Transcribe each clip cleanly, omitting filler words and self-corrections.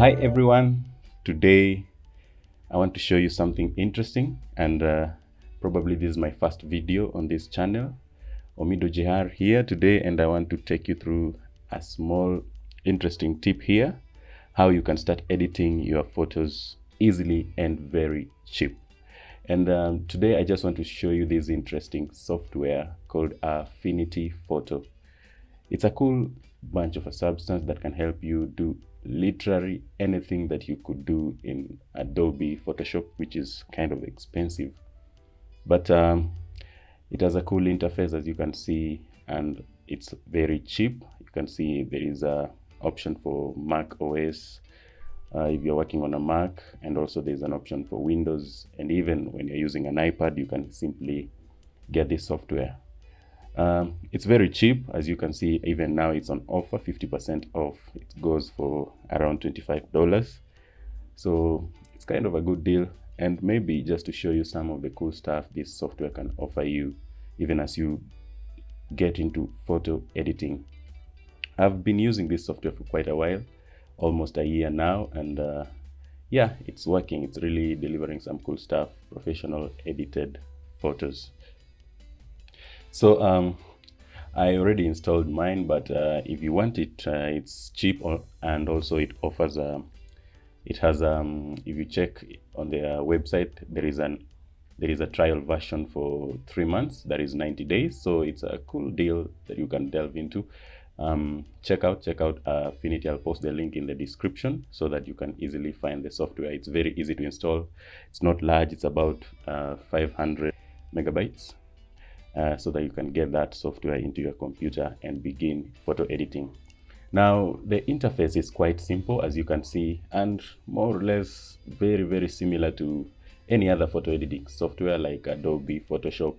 Hi everyone, today I want to show you something interesting, and probably this is my first video on this channel. Omido Jihar here today, and I want to take you through a small interesting tip here, how you can start editing your photos easily and very cheap. And today I just want to show you this interesting software called Affinity Photo. It's a cool bunch of a substance that can help you do literally anything that you could do in Adobe Photoshop, which is kind of expensive. But it has a cool interface, as you can see, and it's very cheap. You can see there is a option for Mac OS if you're working on a Mac, and also there's an option for Windows, and even when you're using an iPad, you can simply get this software. It's very cheap, as you can see. Even now it's on offer, 50% off. It goes for around $25, so it's kind of a good deal. And maybe just to show you some of the cool stuff this software can offer you even as you get into photo editing. I've been using this software for quite a while, almost a year now, and yeah, it's working. It's really delivering some cool stuff, professional edited photos. So I already installed mine, but if you want it, it's cheap, and also it offers it has if you check on their website, there is a trial version for 3 months, that is 90 days. So it's a cool deal that you can delve into. Check out Affinity. I'll post the link in the description so that you can easily find the software. It's very easy to install. It's not large. It's about 500 megabytes. So that you can get that software into your computer and begin photo editing. Now, the interface is quite simple, as you can see, and more or less very similar to any other photo editing software like Adobe Photoshop,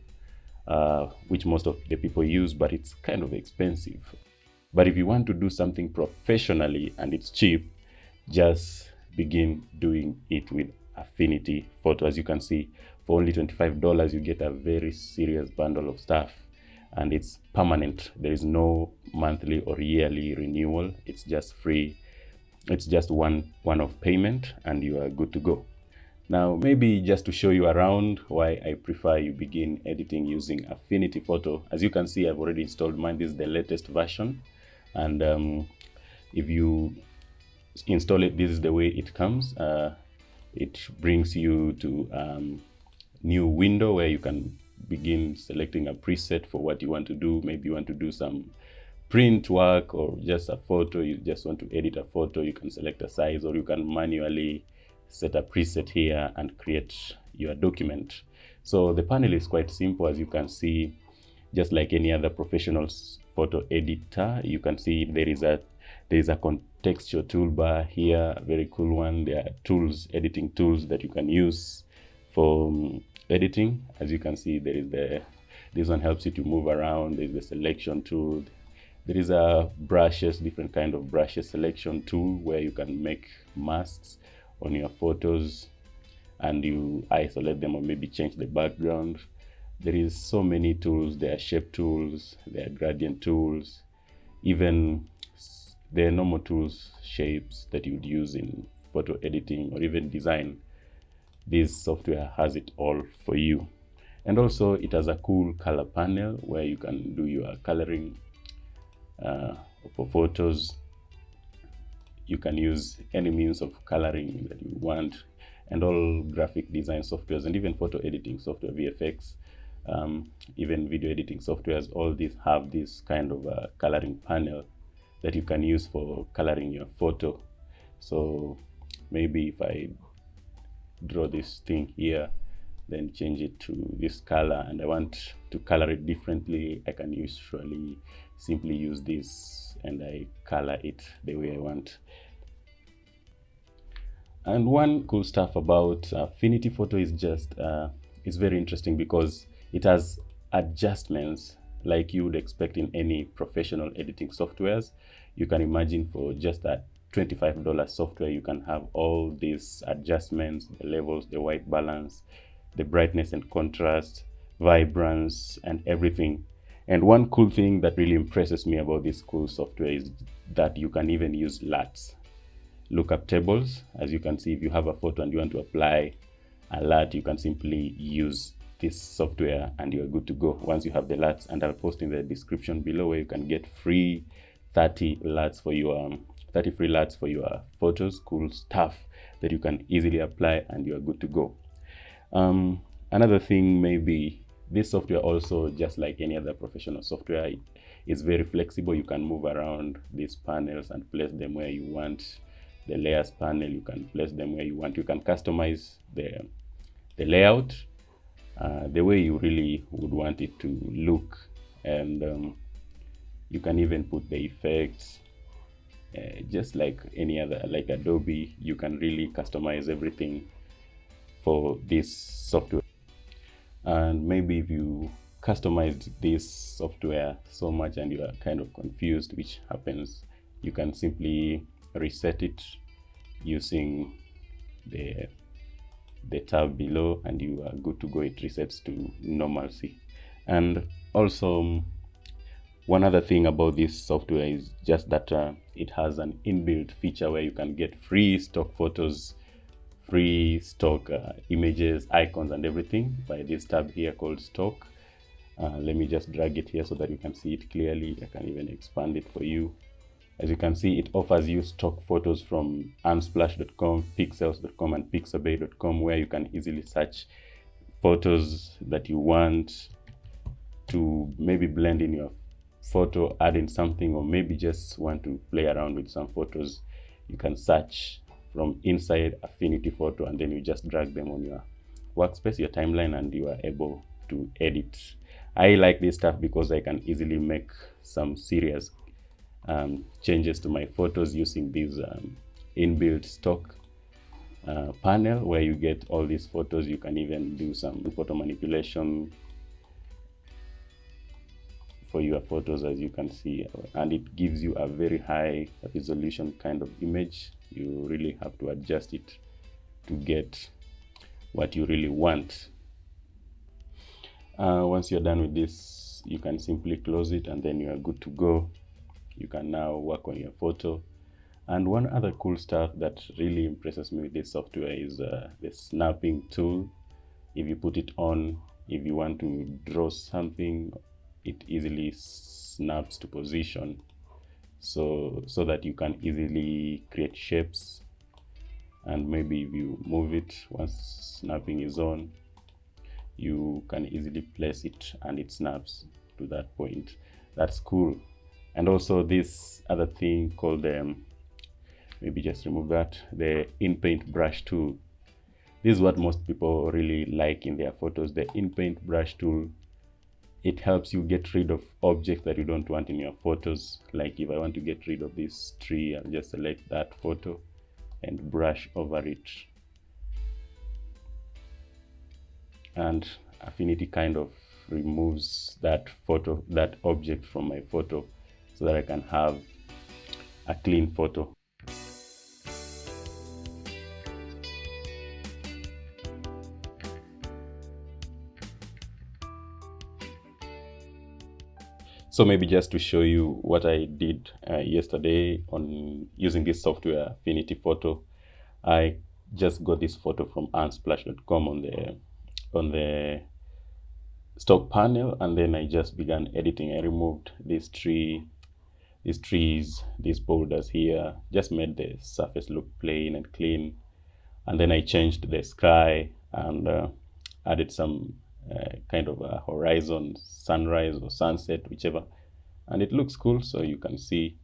which most of the people use, but it's kind of expensive. But if you want to do something professionally and it's cheap, just begin doing it with Affinity Photo. As you can see, for only $25, you get a very serious bundle of stuff, and it's permanent. There is no monthly or yearly renewal. It's just free. It's just one-off payment, and you are good to go. Now, maybe just to show you around why I prefer you begin editing using Affinity Photo. As you can see, I've already installed mine. This is the latest version, and if you install it, this is the way it comes. It brings you to new window where you can begin selecting a preset for what you want to do. Maybe you want to do some print work or just a photo. You just want to edit a photo. You can select a size, or you can manually set a preset here and create your document. So the panel is quite simple, as you can see. Just like any other professional photo editor, you can see there is a contextual toolbar here, a very cool one. There are tools, editing tools that you can use for editing. As you can see, there is this one helps you to move around. There's the selection tool. There is a brushes, different kind of brushes selection tool where you can make masks on your photos and you isolate them or maybe change the background. There is so many tools. There are shape tools, there are gradient tools, even there are normal tools, shapes that you would use in photo editing or even design. This software has it all for you. And also it has a cool color panel where you can do your coloring for photos. You can use any means of coloring that you want, and all graphic design softwares and even photo editing software, VFX, even video editing softwares, all these have this kind of a coloring panel that you can use for coloring your photo. So maybe if I draw this thing here, then change it to this color, and I want to color it differently, I can usually simply use this and I color it the way I want. And one cool stuff about Affinity Photo is just it's very interesting because it has adjustments like you would expect in any professional editing softwares. You can imagine for just a $25 software, you can have all these adjustments, the levels, the white balance, the brightness and contrast, vibrance, and everything. And one cool thing that really impresses me about this cool software is that you can even use LUTS. lookup tables. As you can see, if you have a photo and you want to apply a LUT, you can simply use this software and you're good to go once you have the LUTs. And I'll post in the description below where you can get free 30 LUTs for your 30 free LUTs for your photos. Cool stuff that you can easily apply and you're good to go. Another thing, maybe this software also, just like any other professional software, it is very flexible. You can move around these panels and place them where you want. The layers panel, you can place them where you want. You can customize the layout the way you really would want it to look, and you can even put the effects just like any other, like Adobe. You can really customize everything for this software. And maybe if you customized this software so much and you are kind of confused, which happens, you can simply reset it using the tab below and you are good to go. It resets to normalcy. And also, one other thing about this software is just that it has an inbuilt feature where you can get free stock photos, free stock images, icons and everything by this tab here called stock. Let me just drag it here so that you can see it clearly. I can even expand it for you. As you can see, it offers you stock photos from unsplash.com, pixels.com and pixabay.com, where you can easily search photos that you want to maybe blend in your photo, add in something, or maybe just want to play around with some photos. You can search from inside Affinity Photo and then you just drag them on your workspace, your timeline, and you are able to edit. I like this stuff because I can easily make some serious changes to my photos using this inbuilt stock panel where you get all these photos. You can even do some photo manipulation for your photos, as you can see, and it gives you a very high resolution kind of image. You really have to adjust it to get what you really want. Once you're done with this, you can simply close it and then you are good to go. You can now work on your photo. And one other cool stuff that really impresses me with this software is the snapping tool. If you put it on, if you want to draw something, it easily snaps to position so that you can easily create shapes. And maybe if you move it, once snapping is on, you can easily place it and it snaps to that point. That's cool. And also this other thing called maybe just remove that, the in-paint brush tool. This is what most people really like in their photos. The in-paint brush tool, it helps you get rid of objects that you don't want in your photos. Like if I want to get rid of this tree, I'll just select that photo and brush over it. And Affinity kind of removes that photo, that object from my photo, so that I can have a clean photo. So maybe just to show you what I did yesterday on using this software, Affinity Photo, I just got this photo from unsplash.com on the stock panel, and then I just began editing. I removed this tree, these trees, these boulders here, just made the surface look plain and clean. And then I changed the sky and added some kind of a horizon, sunrise or sunset, whichever, and it looks cool. So you can see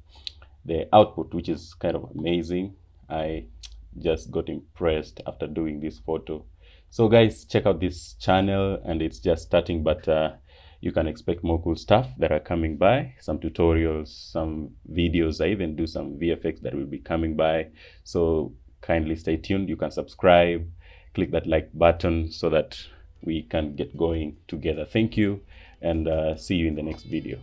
the output, which is kind of amazing. I just got impressed after doing this photo. So guys, check out this channel, and it's just starting, but you can expect more cool stuff that are coming by, some tutorials, some videos. I even do some VFX that will be coming by, so kindly stay tuned. You can subscribe, click that like button so that we can get going together. Thank you, and see you in the next video.